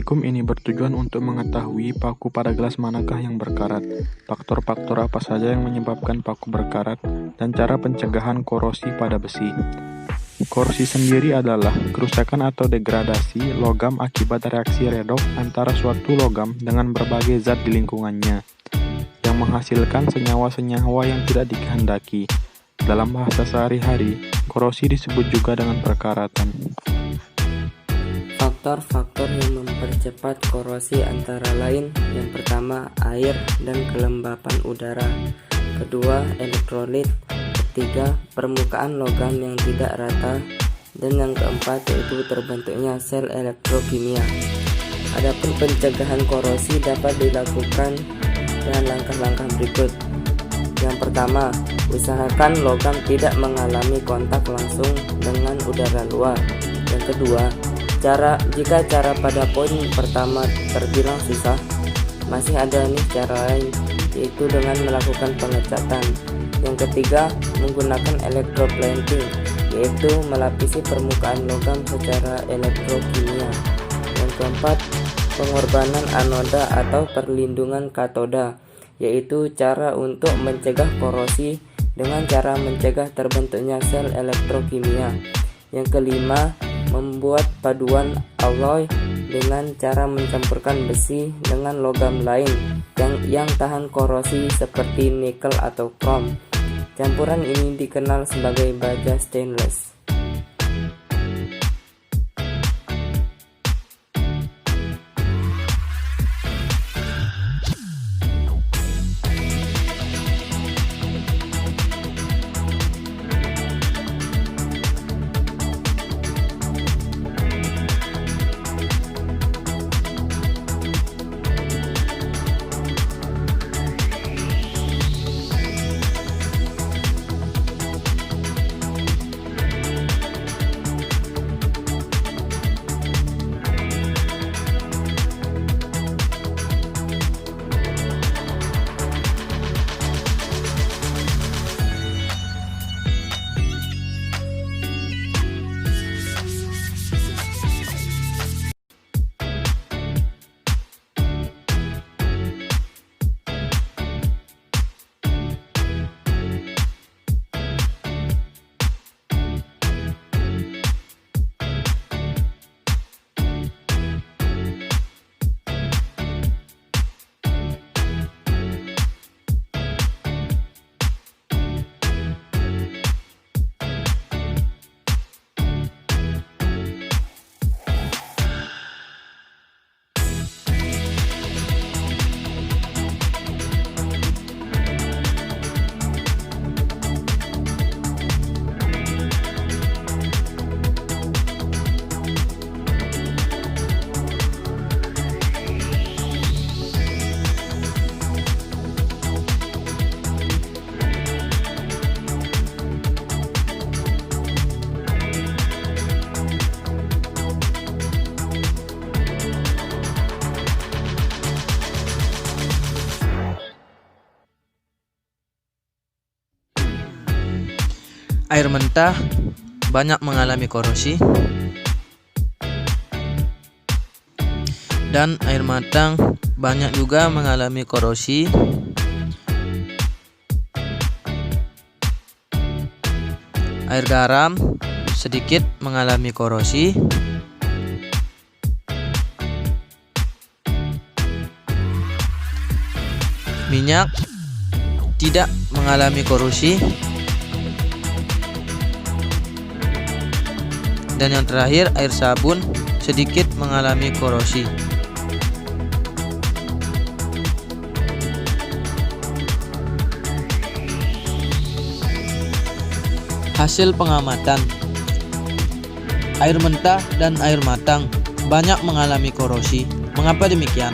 Praktikum ini bertujuan untuk mengetahui paku pada gelas manakah yang berkarat, faktor-faktor apa saja yang menyebabkan paku berkarat, dan cara pencegahan korosi pada besi. Korosi sendiri adalah kerusakan atau degradasi logam akibat reaksi redoks antara suatu logam dengan berbagai zat di lingkungannya, yang menghasilkan senyawa-senyawa yang tidak dikehendaki. Dalam bahasa sehari-hari, korosi disebut juga dengan perkaratan. Faktor-faktor yang mempercepat korosi antara lain: yang pertama, air dan kelembapan udara; kedua, elektrolit; ketiga, permukaan logam yang tidak rata; dan yang keempat yaitu terbentuknya sel elektrokimia. Adapun pencegahan korosi dapat dilakukan dengan langkah-langkah berikut. Yang pertama, usahakan logam tidak mengalami kontak langsung dengan udara luar. Yang kedua, jika cara pada poin pertama terbilang susah, masih ada cara lain, yaitu dengan melakukan pengecatan. Yang ketiga, menggunakan electroplating, yaitu melapisi permukaan logam secara elektrokimia. Yang keempat, pengorbanan anoda atau perlindungan katoda, yaitu cara untuk mencegah korosi dengan cara mencegah terbentuknya sel elektrokimia. Yang kelima, membuat paduan alloy dengan cara mencampurkan besi dengan logam lain yang tahan korosi seperti nikel atau krom. Campuran ini dikenal sebagai baja stainless. Air mentah banyak mengalami korosi, dan air matang banyak juga mengalami korosi. Air garam sedikit mengalami korosi. Minyak tidak mengalami korosi. Dan yang terakhir, air sabun sedikit mengalami korosi. Hasil pengamatan: air mentah dan air matang banyak mengalami korosi. Mengapa demikian?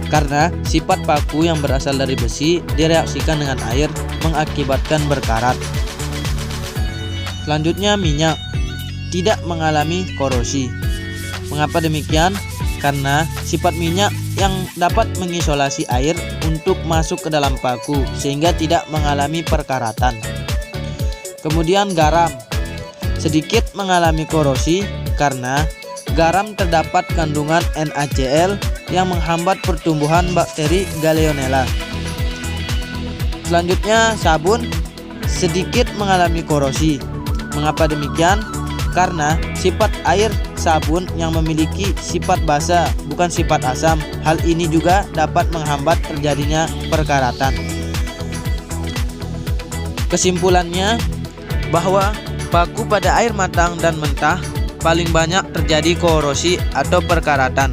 Karena sifat paku yang berasal dari besi direaksikan dengan air mengakibatkan berkarat. Selanjutnya, minyak tidak mengalami korosi. Mengapa demikian? Karena sifat minyak yang dapat mengisolasi air untuk masuk ke dalam paku sehingga tidak mengalami perkaratan. Kemudian garam sedikit mengalami korosi karena garam terdapat kandungan NaCl yang menghambat pertumbuhan bakteri Galeonella. Selanjutnya, sabun sedikit mengalami korosi. Mengapa demikian? Karena sifat air sabun yang memiliki sifat basa, bukan sifat asam. Hal ini juga dapat menghambat terjadinya perkaratan. Kesimpulannya, bahwa paku pada air matang dan mentah paling banyak terjadi korosi atau perkaratan.